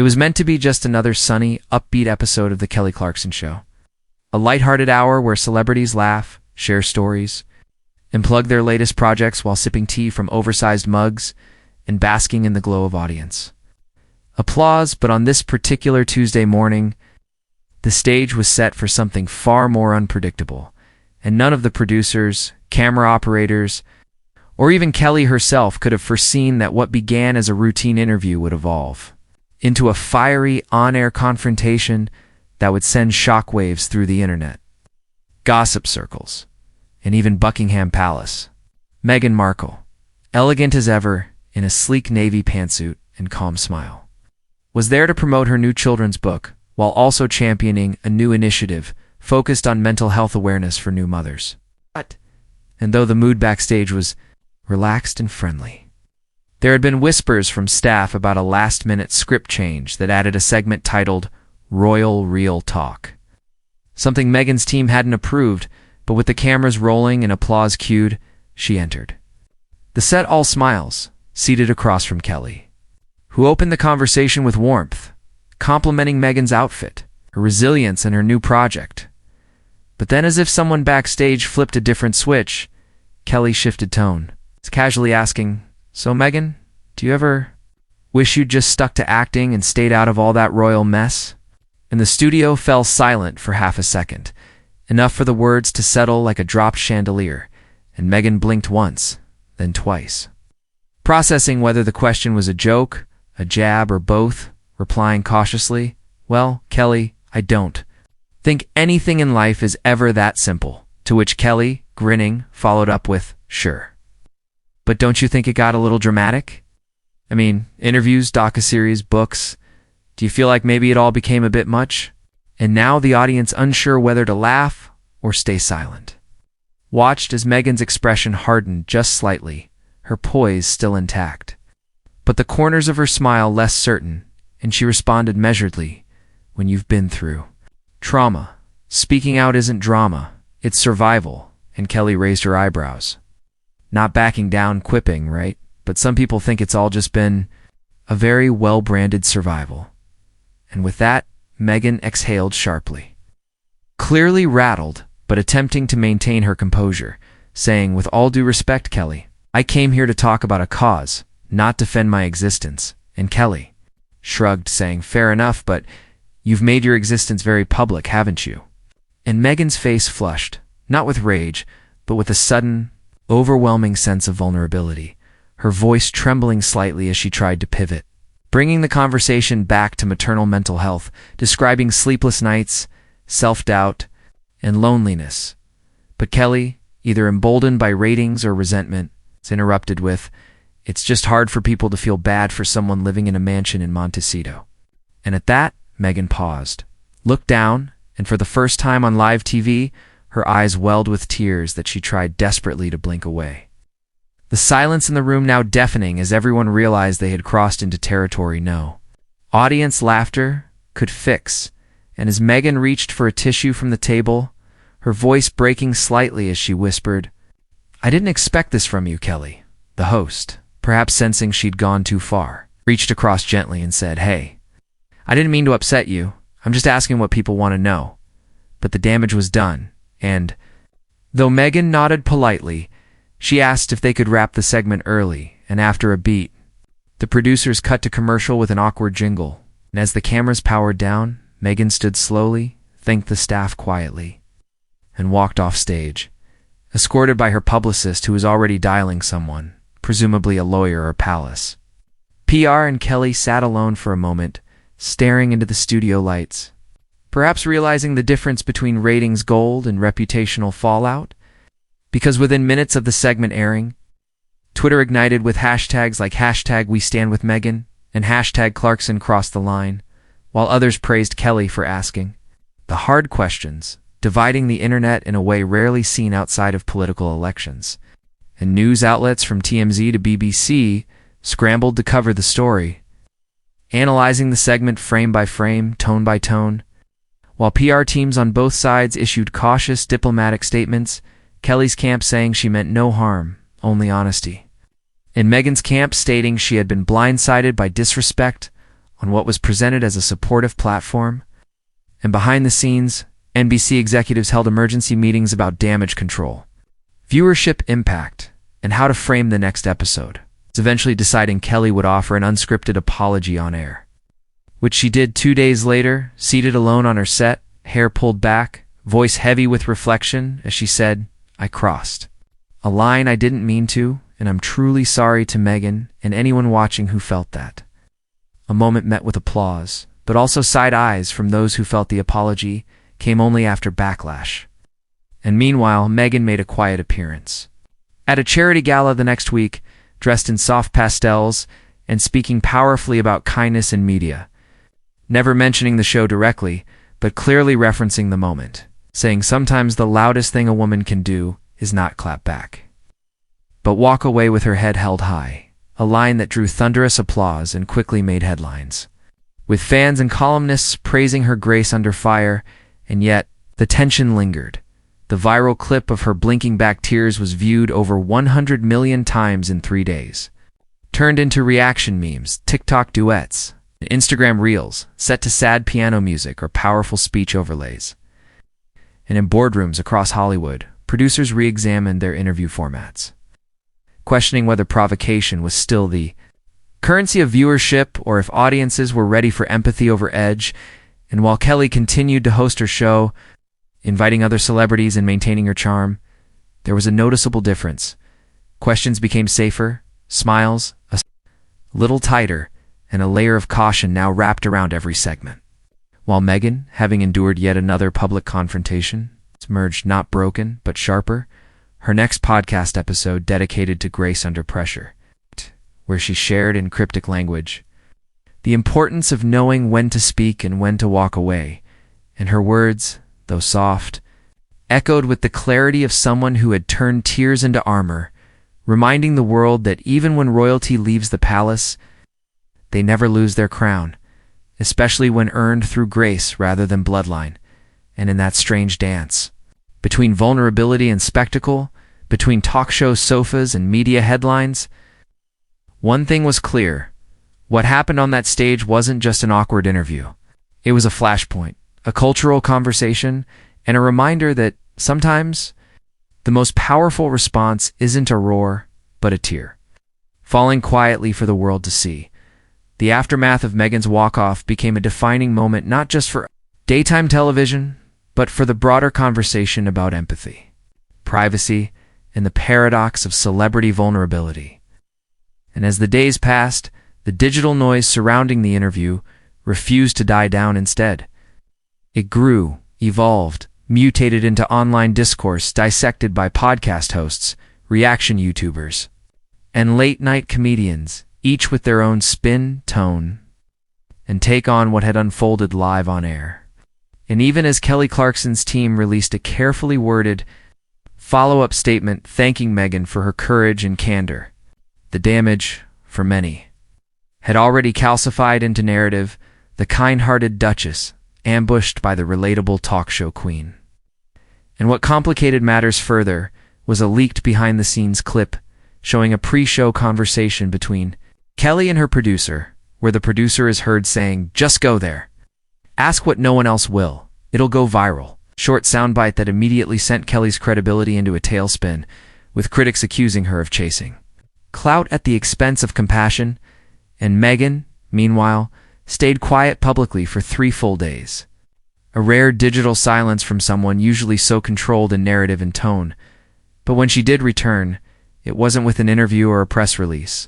It was meant to be just another sunny, upbeat episode of The Kelly Clarkson Show. A lighthearted hour where celebrities laugh, share stories, and plug their latest projects while sipping tea from oversized mugs and basking in the glow of audience. Applause, but on this particular Tuesday morning, the stage was set for something far more unpredictable, and none of the producers, camera operators, or even Kelly herself could have foreseen that what began as a routine interview would evolve into a fiery, on-air confrontation that would send shockwaves through the internet, gossip circles, and even Buckingham Palace. Meghan Markle, elegant as ever, in a sleek navy pantsuit and calm smile, was there to promote her new children's book while also championing a new initiative focused on mental health awareness for new mothers. And though the mood backstage was relaxed and friendly, there had been whispers from staff about a last-minute script change that added a segment titled Royal Real Talk, something Meghan's team hadn't approved, but with the cameras rolling and applause cued, she entered. The set all smiles, seated across from Kelly, who opened the conversation with warmth, complimenting Meghan's outfit, her resilience, and her new project. But then, as if someone backstage flipped a different switch, Kelly shifted tone, casually asking, "So, Meghan, do you ever wish you'd just stuck to acting and stayed out of all that royal mess?" And the studio fell silent for half a second, enough for the words to settle like a dropped chandelier, and Meghan blinked once, then twice, processing whether the question was a joke, a jab, or both, replying cautiously, "Well, Kelly, I don't think anything in life is ever that simple," to which Kelly, grinning, followed up with, "Sure. But don't you think it got a little dramatic? I mean, interviews, docuseries, books. Do you feel like maybe it all became a bit much?" And now the audience, unsure whether to laugh or stay silent, watched as Meghan's expression hardened just slightly, her poise still intact, but the corners of her smile less certain, and she responded measuredly, "When you've been through trauma, speaking out isn't drama, it's survival." And Kelly raised her eyebrows, not backing down, quipping, "Right? But some people think it's all just been a very well-branded survival." And with that, Meghan exhaled sharply, clearly rattled, but attempting to maintain her composure, saying, "With all due respect, Kelly, I came here to talk about a cause, not defend my existence." And Kelly shrugged, saying, "Fair enough, but you've made your existence very public, haven't you?" And Meghan's face flushed, not with rage, but with a sudden, overwhelming sense of vulnerability, her voice trembling slightly as she tried to pivot, bringing the conversation back to maternal mental health, describing sleepless nights, self-doubt, and loneliness. But Kelly, either emboldened by ratings or resentment, interrupted with, "It's just hard for people to feel bad for someone living in a mansion in Montecito." And at that, Meghan paused, looked down, and for the first time on live TV, her eyes welled with tears that she tried desperately to blink away. The silence in the room now deafening as everyone realized they had crossed into territory no audience laughter could fix, and as Meghan reached for a tissue from the table, her voice breaking slightly as she whispered, "I didn't expect this from you, Kelly." The host, perhaps sensing she'd gone too far, reached across gently and said, "Hey, I didn't mean to upset you. I'm just asking what people want to know." But the damage was done, and though Meghan nodded politely, she asked if they could wrap the segment early, and after a beat, the producers cut to commercial with an awkward jingle, and as the cameras powered down, Meghan stood slowly, thanked the staff quietly, and walked off stage, escorted by her publicist who was already dialing someone, presumably a lawyer or palace. PR and Kelly sat alone for a moment, staring into the studio lights, perhaps realizing the difference between ratings gold and reputational fallout, because within minutes of the segment airing, Twitter ignited with hashtags like #WeStandWithMeghan and #Clarkson crossed the line, while others praised Kelly for asking the hard questions, dividing the internet in a way rarely seen outside of political elections. And news outlets from TMZ to BBC scrambled to cover the story, analyzing the segment frame by frame, tone by tone. While PR teams on both sides issued cautious diplomatic statements, Kelly's camp saying she meant no harm, only honesty. And Meghan's camp stating she had been blindsided by disrespect on what was presented as a supportive platform. And behind the scenes, NBC executives held emergency meetings about damage control, viewership impact, and how to frame the next episode. Eventually deciding Kelly would offer an unscripted apology on air, which she did 2 days later, seated alone on her set, hair pulled back, voice heavy with reflection, as she said, "I crossed a line I didn't mean to, and I'm truly sorry to Meghan and anyone watching who felt that." A moment met with applause, but also side eyes from those who felt the apology came only after backlash. And meanwhile, Meghan made a quiet appearance at a charity gala the next week, dressed in soft pastels and speaking powerfully about kindness in media, never mentioning the show directly, but clearly referencing the moment, saying sometimes the loudest thing a woman can do is not clap back, but walk away with her head held high, a line that drew thunderous applause and quickly made headlines, with fans and columnists praising her grace under fire. And yet, the tension lingered. The viral clip of her blinking back tears was viewed over 100 million times in 3 days, turned into reaction memes, TikTok duets, and Instagram reels set to sad piano music or powerful speech overlays. And in boardrooms across Hollywood, producers re-examined their interview formats, questioning whether provocation was still the currency of viewership or if audiences were ready for empathy over edge. And while Kelly continued to host her show, inviting other celebrities and maintaining her charm, there was a noticeable difference. Questions became safer, smiles a little tighter, and a layer of caution now wrapped around every segment. While Meghan, having endured yet another public confrontation, emerged not broken but sharper, her next podcast episode dedicated to grace under pressure, where she shared in cryptic language the importance of knowing when to speak and when to walk away, and her words, though soft, echoed with the clarity of someone who had turned tears into armor, reminding the world that even when royalty leaves the palace, they never lose their crown, especially when earned through grace rather than bloodline. And in that strange dance, between vulnerability and spectacle, between talk show sofas and media headlines, one thing was clear. What happened on that stage wasn't just an awkward interview. It was a flashpoint, a cultural conversation, and a reminder that sometimes the most powerful response isn't a roar, but a tear, falling quietly for the world to see. The aftermath of Meghan's walk-off became a defining moment not just for daytime television, but for the broader conversation about empathy, privacy, and the paradox of celebrity vulnerability. And as the days passed, the digital noise surrounding the interview refused to die down instead. It grew, evolved, mutated into online discourse dissected by podcast hosts, reaction YouTubers, and late-night comedians, each with their own spin, tone, and take on what had unfolded live on air. And even as Kelly Clarkson's team released a carefully worded follow-up statement thanking Meghan for her courage and candor, the damage, for many, had already calcified into narrative, the kind-hearted Duchess, ambushed by the relatable talk show queen. And what complicated matters further was a leaked behind-the-scenes clip showing a pre-show conversation between Kelly and her producer, where the producer is heard saying, "Just go there. Ask what no one else will. It'll go viral." Short soundbite that immediately sent Kelly's credibility into a tailspin, with critics accusing her of chasing clout at the expense of compassion. And Meghan, meanwhile, stayed quiet publicly for 3 full days. A rare digital silence from someone usually so controlled in narrative and tone. But when she did return, it wasn't with an interview or a press release,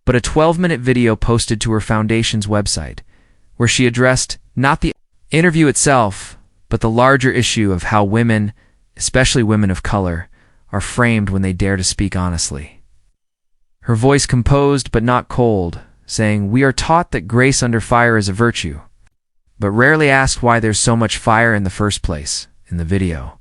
but a 12-minute video posted to her foundation's website, where she addressed not the interview itself, but the larger issue of how women, especially women of color, are framed when they dare to speak honestly. Her voice composed but not cold, saying, "We are taught that grace under fire is a virtue, but rarely asked why there's so much fire in the first place." In the video,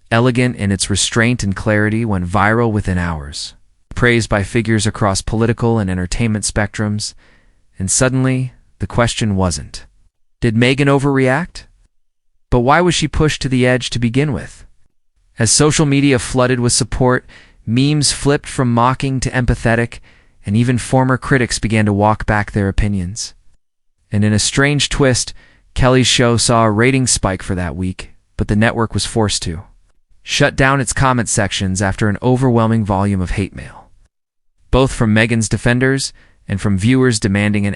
elegant in its restraint and clarity, went viral within hours, praised by figures across political and entertainment spectrums. And suddenly, the question wasn't, did Meghan overreact? But why was she pushed to the edge to begin with? As social media flooded with support, memes flipped from mocking to empathetic, and even former critics began to walk back their opinions. And in a strange twist, Kelly's show saw a ratings spike for that week, but the network was forced to shut down its comment sections after an overwhelming volume of hate mail, both from Meghan's defenders and from viewers demanding an